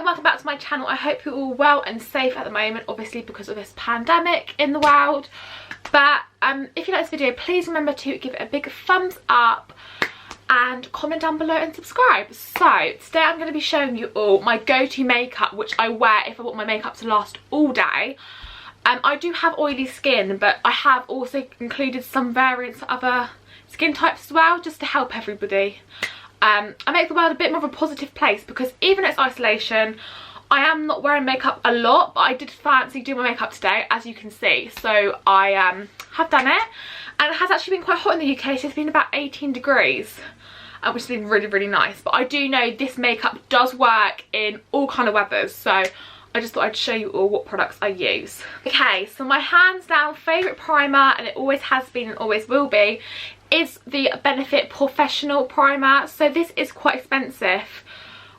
welcome back to my channel. I hope you're all well and safe at the moment, obviously because of this pandemic in the world. But if you like this video, please remember to give it a big thumbs up and comment down below and subscribe. So today I'm going to be showing you all my go-to makeup, which I wear if I want my makeup to last all day. I do have oily skin, but I have also included some variants of other skin types as well, just to help everybody. I make the world a bit more of a positive place because even in its isolation, I am not wearing makeup a lot, but I did fancy doing my makeup today, as you can see. So I have done it, and it has actually been quite hot in the UK, so it's been about 18 degrees, which has been really, really nice. But I do know this makeup does work in all kind of weathers, so I just thought I'd show you all what products I use. Okay, so my hands down favourite primer, and it always has been and always will be, is the Benefit Professional Primer. So this is quite expensive.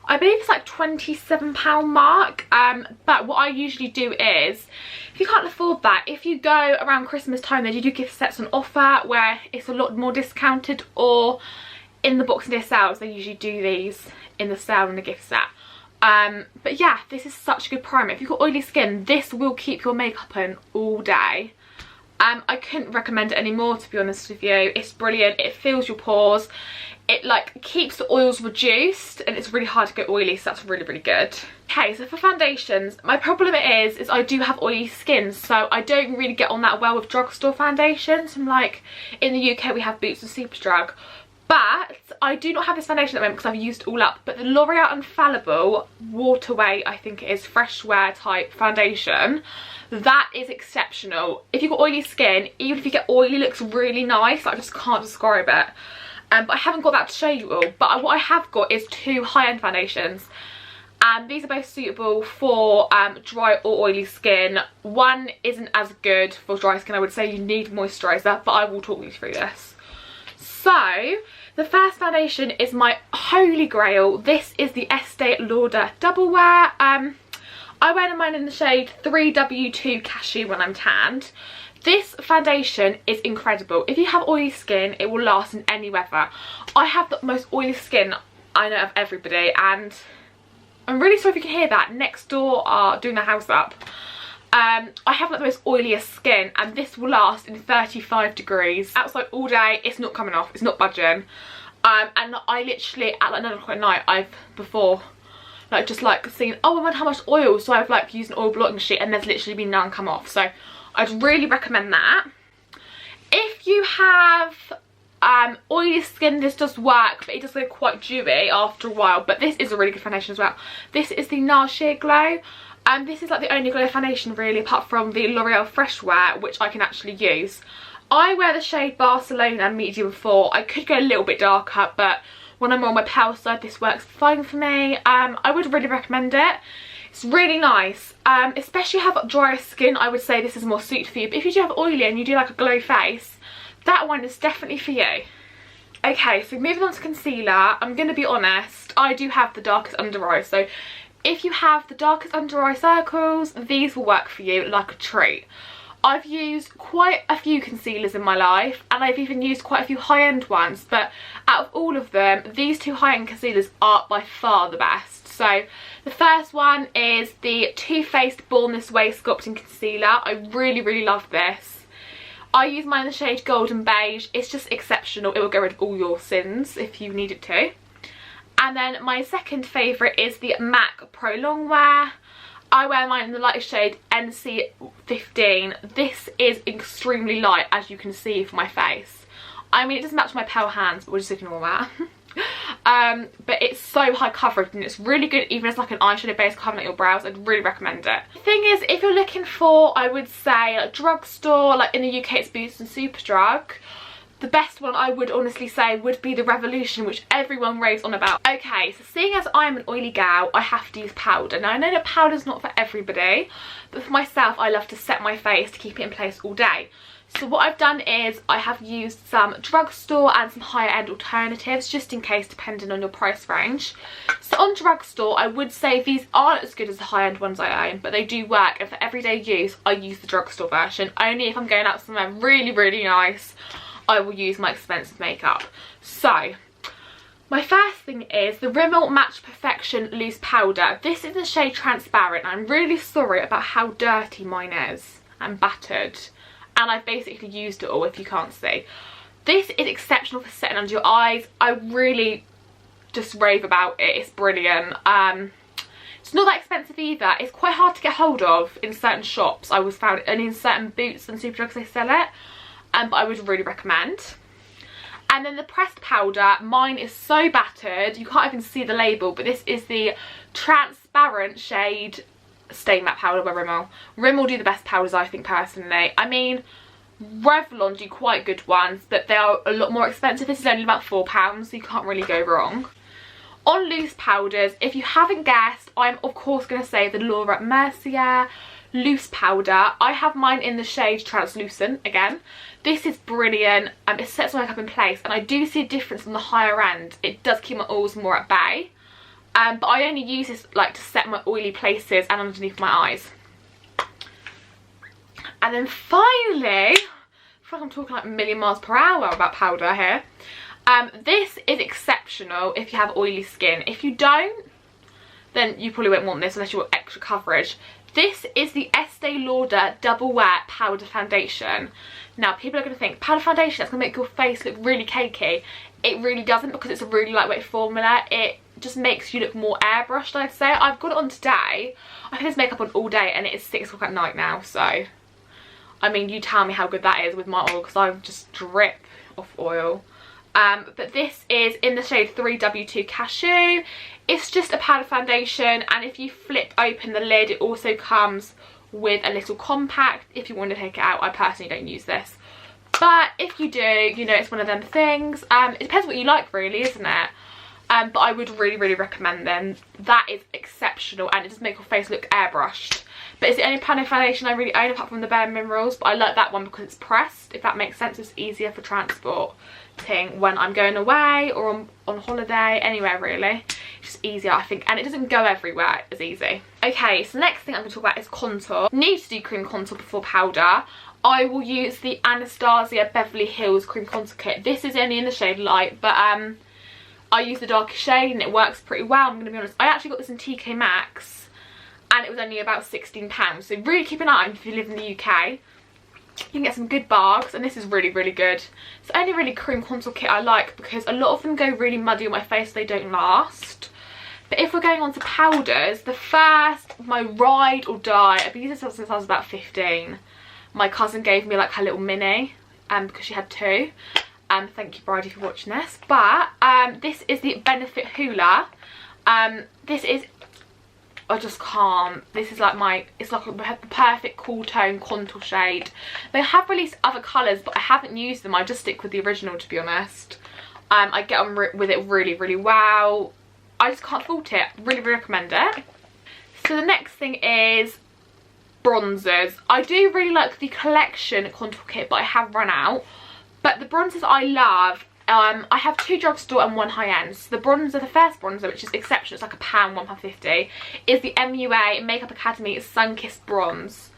I believe it's like £27 mark, but what I usually do is, if you can't afford that, if you go around Christmas time, they do gift sets on offer where it's a lot more discounted, or in the Boxing Day sales they usually do these in the sale and the gift set. But yeah, this is such a good primer. If you've got oily skin, this will keep your makeup on all day. I couldn't recommend it anymore, to be honest with you. It's brilliant. It fills your pores. It like keeps the oils reduced, and it's really hard to get oily, so that's really, really good. Okay, so for foundations, my problem is I do have oily skin, so I don't really get on that well with drugstore foundations. I'm like, in the UK we have Boots and Superdrug. But I do not have this foundation at the moment because I've used it all up. But the L'Oreal Infallible Waterway, I think it is, Fresh Wear type foundation, that is exceptional. If you've got oily skin, even if you get oily, it looks really nice. I just can't describe it. But I haven't got that to show you all. But what I have got is two high-end foundations. And these are both suitable for dry or oily skin. One isn't as good for dry skin. I would say you need moisturiser, but I will talk you through this. So the first foundation is my holy grail. This is the Estee Lauder Double Wear. I wear mine in the shade 3W2 Cashew when I'm tanned. This foundation is incredible. If you have oily skin, it will last in any weather. I have the most oily skin I know of everybody, and I'm really sorry if you can hear that. Next door are doing the house up. I have like the most oiliest skin, and this will last in 35 degrees outside all day. It's not coming off, it's not budging. And I literally at like 9 o'clock at night, I've before like just like seen, oh, I wonder how much oil, so I've like used an oil blotting sheet, and there's literally been none come off. So I'd really recommend that. If you have oily skin, this does work, but it does go quite dewy after a while. But this is a really good foundation as well. This is the Nars Sheer Glow. This is like the only glow foundation really, apart from the L'Oreal Fresh Wear, which I can actually use. I wear the shade Barcelona Medium 4. I could go a little bit darker, but when I'm on my pale side, this works fine for me. I would really recommend it. It's really nice. Especially if you have drier skin, I would say this is more suited for you. But if you do have oily and you do like a glow face, that one is definitely for you. Okay, so moving on to concealer, I'm going to be honest, I do have the darkest under eye, so if you have the darkest under eye circles, these will work for you like a treat. I've used quite a few concealers in my life, and I've even used quite a few high-end ones, but out of all of them, these two high-end concealers are by far the best. So the first one is the Too Faced Born This Way Sculpting Concealer. I really, really love this. I use mine in the shade Golden Beige. It's just exceptional. It will get rid of all your sins if you need it to. And then my second favourite is the MAC Pro Longwear. I wear mine in the lightest shade NC15. This is extremely light, as you can see from my face. I mean, it doesn't match my pale hands, but we'll just ignore that. But it's so high coverage, and it's really good even as like an eyeshadow base covering your brows. I'd really recommend it. The thing is, if you're looking for, I would say, a drugstore, like in the UK it's Boots and Superdrug. The best one I would honestly say would be the Revolution, which everyone raves on about. Okay, so seeing as I'm an oily gal, I have to use powder. Now I know that powder's not for everybody, but for myself I love to set my face to keep it in place all day. So what I've done is I have used some drugstore and some higher end alternatives, just in case, depending on your price range. So on drugstore, I would say these aren't as good as the high end ones I own, but they do work, and for everyday use I use the drugstore version. Only if I'm going out somewhere really, really nice, I will use my expensive makeup. So My first thing is the Rimmel Match Perfection Loose Powder. This is the shade Transparent. I'm really sorry about how dirty mine is and battered. And I've basically used it all if you can't see. This is exceptional for setting under your eyes. I really just rave about it. It's brilliant. It's not that expensive either. It's quite hard to get hold of in certain shops. I always found it, and in certain Boots and Superdrugs they sell it. But I would really recommend. And then the pressed powder, mine is so battered, you can't even see the label, but this is the transparent shade Stay Matte powder by Rimmel. Rimmel do the best powders, I think, personally. I mean, Revlon do quite good ones, but they are a lot more expensive. This is only about £4, so you can't really go wrong. On loose powders, if you haven't guessed, I'm of course going to say the Lauder Mercier loose powder. I have mine in the shade Translucent again. This is brilliant. It sets my makeup in place, and I do see a difference on the higher end. It does keep my oils more at bay. But I only use this like to set my oily places and underneath my eyes. And then finally, I feel like I'm talking like a million miles per hour about powder here. This is exceptional if you have oily skin. If you don't, then you probably won't want this unless you want extra coverage. This is the Estee Lauder Double Wear Powder Foundation. Now, people are going to think, powder foundation, that's going to make your face look really cakey. It really doesn't, because it's a really lightweight formula. It just makes you look more airbrushed, I'd say. I've got it on today. I've had this makeup on all day, and it is 6 o'clock at night now, so... I mean, you tell me how good that is with my oil, because I just drip off oil. But this is in the shade 3W2 Cashew. It's just a powder foundation, and if you flip open the lid, it also comes with a little compact if you want to take it out. I personally don't use this, but if you do, you know, it's one of them things. It depends what you like, really, isn't it? But I would really recommend them. That is exceptional, and it does make your face look airbrushed. But it's the only powder foundation I really own apart from the Bare Minerals, but I like that one because it's pressed, if that makes sense. It's easier for transporting when I'm going away or on holiday, anywhere really. It's just easier, I think, and it doesn't go everywhere as easy. Okay, so the next thing I'm going to talk about is contour. Need to do cream contour before powder. I will use the Anastasia Beverly Hills Cream Contour Kit. This is only in the shade Light, but I use the darker shade and it works pretty well, I'm going to be honest. I actually got this in TK Maxx and it was only about £16, so really keep an eye on if you live in the UK. You can get some good bargains, and this is really good. It's the only really cream contour kit I like, because a lot of them go really muddy on my face, so they don't last. But if we're going on to powders, the first, my ride or die, I've been using this since I was about 15. My cousin gave me like her little mini, because she had 2. Thank you, Bridie, for watching this. But this is the Benefit Hola. This is, I just can't. This is like my, it's like a perfect cool tone contour shade. They have released other colours, but I haven't used them. I just stick with the original, to be honest. I get on with it really well. I just can't fault it. Really recommend it. So the next thing is bronzers. I do really like the Collection contour kit, but I have run out. But the bronzers I love, I have 2 drugstore and 1 high-end. So the bronzer, the first bronzer, which is exceptional, it's like £1, £1.50, is the MUA Makeup Academy Sun-Kissed Bronze.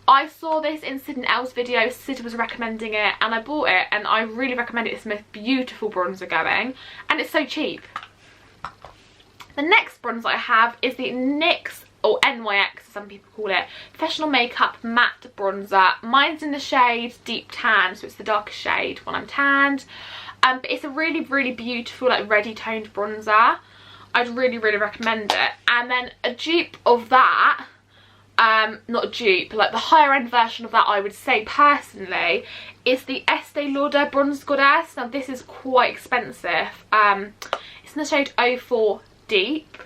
I saw this in Sid and Elle's video. Sid was recommending it and I bought it, and I really recommend it. It's the most beautiful bronzer going, and it's so cheap. The next bronzer I have is the NYX, or NYX as some people call it, Professional Makeup Matte Bronzer. Mine's in the shade Deep Tan, so it's the darkest shade when I'm tanned. But it's a really beautiful, like, ready toned bronzer. I'd really recommend it. And then a dupe of that, not a dupe, like the higher end version of that, I would say personally, is the Estee Lauder Bronze Godess. Now this is quite expensive. It's in the shade 04 Deep.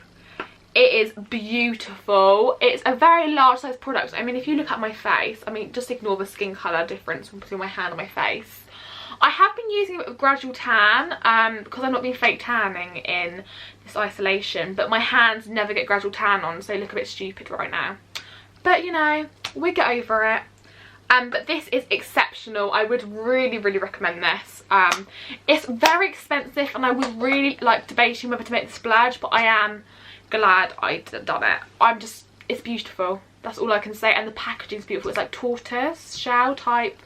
It is beautiful. It's a very large size product. I mean, if you look at my face, I mean, just ignore the skin colour difference between my hand and my face. I have been using it with gradual tan, because I've not been fake tanning in this isolation, but my hands never get gradual tan on, so they look a bit stupid right now. But, you know, we get over it. But this is exceptional. I would really recommend this. It's very expensive, and I was really, like, debating whether to make the splurge, but I am glad I'd done it. It's beautiful. That's all I can say. And the packaging's beautiful. It's like tortoise shell type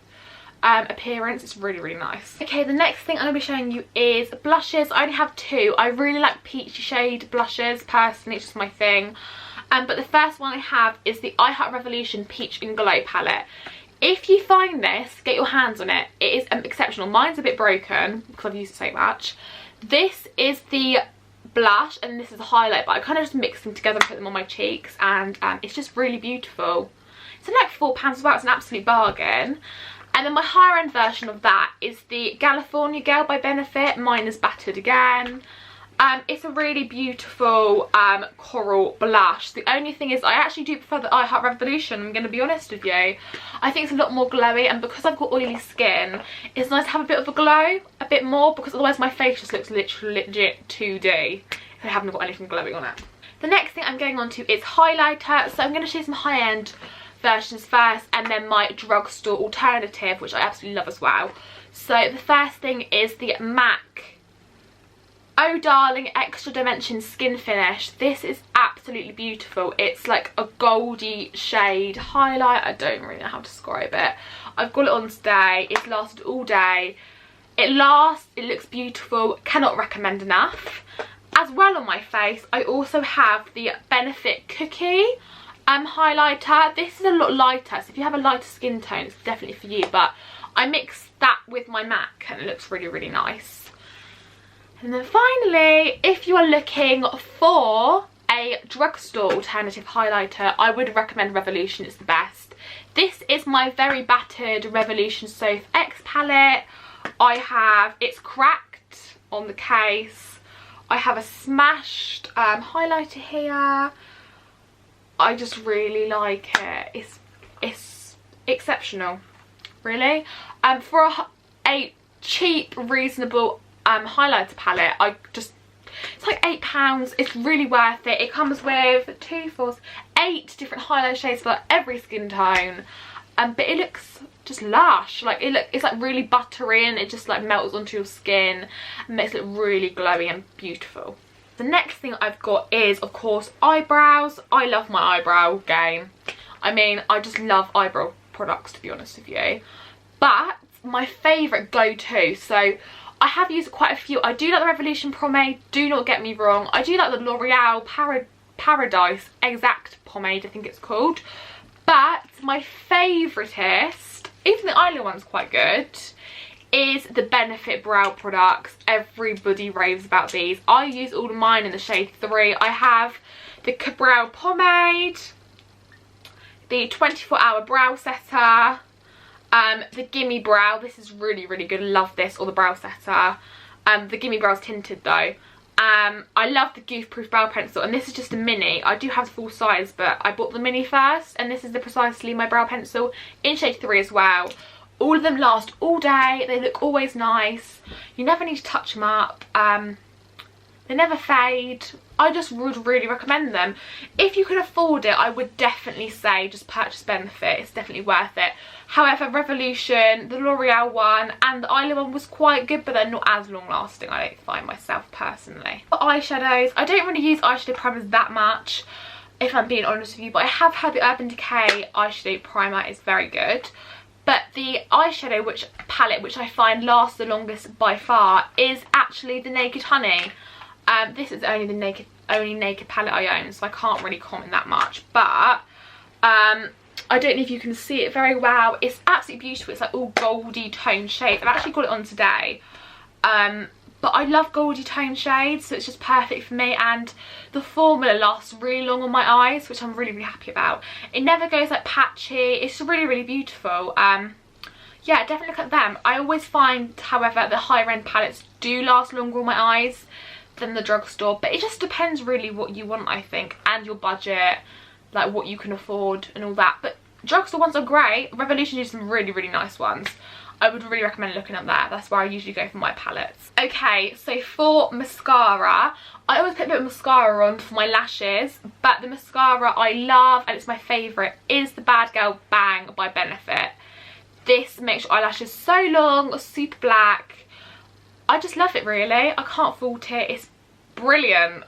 appearance. It's really, really nice. Okay, the next thing I'm going to be showing you is blushes. I only have two. I really like peachy shade blushes personally. It's just my thing. But the first one I have is the I Heart Revolution Peach and Glow palette. If you find this, get your hands on it. It is exceptional. Mine's a bit broken because I've used it so much. This is the blush and this is the highlight, but I kind of just mix them together and put them on my cheeks, and it's just really beautiful. It's like £4 as well. It's an absolute bargain. And then my higher end version of that is the Galafornia Girl by Benefit. Mine is battered again. It's a really beautiful coral blush. The only thing is I actually do prefer the I Heart Revolution, I'm going to be honest with you. I think it's a lot more glowy, and because I've got oily skin, it's nice to have a bit of a glow, a bit more, because otherwise my face just looks literally legit 2D if I haven't got anything glowy on it. The next thing I'm going on to is highlighter. So I'm going to show you some high-end versions first, and then my drugstore alternative, which I absolutely love as well. So the first thing is the MAC Oh Darling Extra Dimension Skin Finish. This is absolutely beautiful. It's like a goldy shade highlight. I don't really know how to describe it. I've got it on today. It's lasted all day. It lasts, it looks beautiful. Cannot recommend enough. As well on my face, I also have the Benefit Cookie highlighter. This is a lot lighter, so if you have a lighter skin tone, it's definitely for you. But I mixed that with my MAC and it looks really, really nice. And then finally, if you are looking for a drugstore alternative highlighter, I would recommend Revolution. It's the best. This is my very battered Revolution Soap X palette. It's cracked on the case. I have a smashed highlighter here. I just really like it. It's exceptional, really. For a cheap, reasonable highlighter palette, it's like £8. It's really worth it. It comes with 8 different highlight shades for every skin tone, but it looks just lush. Like it's like really buttery, and it just like melts onto your skin and makes it look really glowy and beautiful. The next thing I've got is, of course, eyebrows. I love my eyebrow game. I mean, I just love eyebrow products, to be honest with you. But my favourite go-to, so I have used quite a few. I do like the Revolution pomade, do not get me wrong. I do like the L'Oreal Paradise Exact pomade, I think it's called. But my favouriteest, even the eyeliner one's quite good, is the Benefit brow products. Everybody raves about these. I use all of mine in the shade 3. I have the KaBrow pomade, the 24-hour brow setter, the Gimme Brow. This is really, really good. Love this. Or the brow setter. The Gimme Brow's tinted though. I love the Goof Proof brow pencil, and this is just a mini. I do have the full size, but I bought the mini first, and this is precisely my brow pencil in shade 3 as well. All of them last all day. They look always nice. You never need to touch them up. They never fade. I just would really recommend them. If you can afford it, I would definitely say just purchase Benefit. It's definitely worth it. However, Revolution, the L'Oreal one, and the eyeliner one was quite good, but they're not as long lasting, I don't find myself personally. For eyeshadows, I don't really use eyeshadow primers that much, if I'm being honest with you, but I have had the Urban Decay eyeshadow primer. Is very good. But the eyeshadow palette which I find lasts the longest by far is actually the Naked Honey. This is only the only naked palette I own, so I can't really comment that much. But I don't know if you can see it very well. It's absolutely beautiful. It's like all goldy tone shades. I've actually got it on today. But I love goldy tone shades, so it's just perfect for me, and the formula lasts really long on my eyes, which I'm really, really happy about. It never goes like patchy. It's really, really beautiful. Yeah, definitely look at them. I always find, however, the higher end palettes do last longer on my eyes than the drugstore, but it just depends really what you want, I think, and your budget, like what you can afford and all that. But drugstore ones are great. Revolution does some really, really nice ones. I would really recommend looking at that. That's where I usually go for my palettes. Okay, so for mascara, I always put a bit of mascara on for my lashes, but the mascara I love, and it's my favourite, is the Bad Girl Bang by Benefit. This makes your eyelashes so long, super black. I just love it, really. I can't fault it. It's brilliant.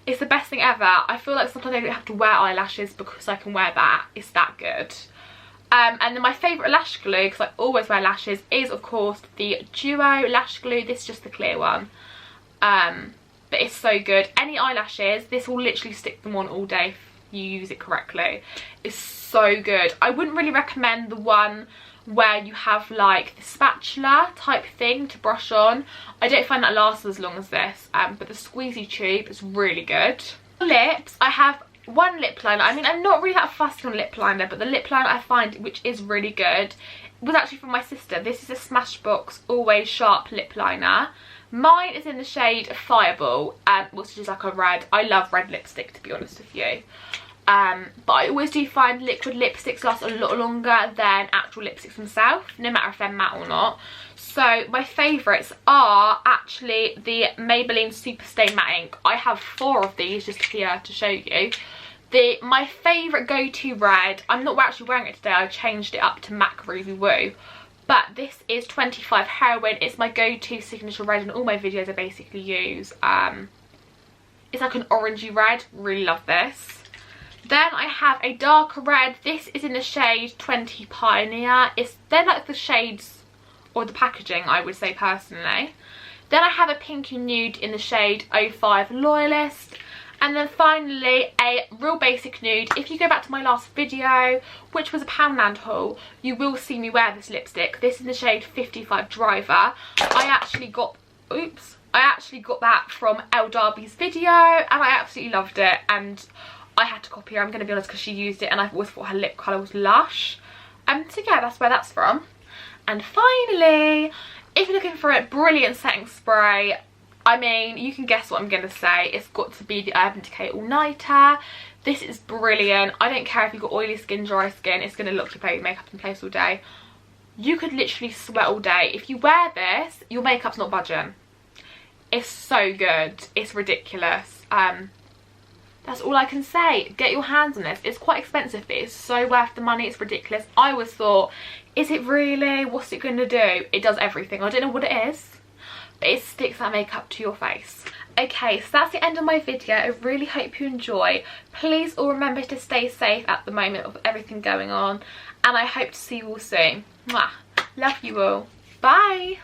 It's the best thing ever. I feel like sometimes I don't have to wear eyelashes because I can wear that. It's that good. And then my favourite lash glue, because I always wear lashes, is of course the Duo lash glue. This is just the clear one. But it's so good. Any eyelashes, this will literally stick them on all day if you use it correctly. It's so good. I wouldn't really recommend the one where you have like the spatula type thing to brush on. I don't find that lasts as long as this, but the squeezy tube is really good. Lips, I have one lip liner. I mean, I'm not really that fussy on lip liner, but the lip liner I find which is really good was actually from my sister. This is a Smashbox Always Sharp lip liner. Mine is in the shade Fireball, which is like a red. I love red lipstick, to be honest with you. But I always do find liquid lipsticks last a lot longer than actual lipsticks themselves, no matter if they're matte or not. So my favourites are actually the Maybelline Superstay Matte Ink. I have 4 of these just here to show you. My favourite go-to red, I'm not actually wearing it today, I changed it up to MAC Ruby Woo. But this is 25 Heroin. It's my go-to signature red in all my videos I basically use. It's like an orangey red, really love this. Then I have a darker red. This is in the shade 20 Pioneer. They're like the shades, or the packaging, I would say personally. Then I have a pinky nude in the shade 05 Loyalist. And then finally a real basic nude. If you go back to my last video, which was a Poundland haul, you will see me wear this lipstick. This is in the shade 55 Driver. I actually got that from Elle Darby's video and I absolutely loved it, and I had to copy her, I'm going to be honest, because she used it and I've always thought her lip colour was lush. So yeah, that's where that's from. And finally, if you're looking for a brilliant setting spray, I mean, you can guess what I'm going to say. It's got to be the Urban Decay All Nighter. This is brilliant. I don't care if you've got oily skin, dry skin, it's going to lock your makeup in place all day. You could literally sweat all day. If you wear this, your makeup's not budging. It's so good. It's ridiculous. That's all I can say. Get your hands on this. It's quite expensive, but it's so worth the money. It's ridiculous. I always thought, is it really? What's it going to do? It does everything. I don't know what it is, but it sticks that makeup to your face. Okay, so that's the end of my video. I really hope you enjoy. Please all remember to stay safe at the moment of everything going on, and I hope to see you all soon. Mwah. Love you all. Bye.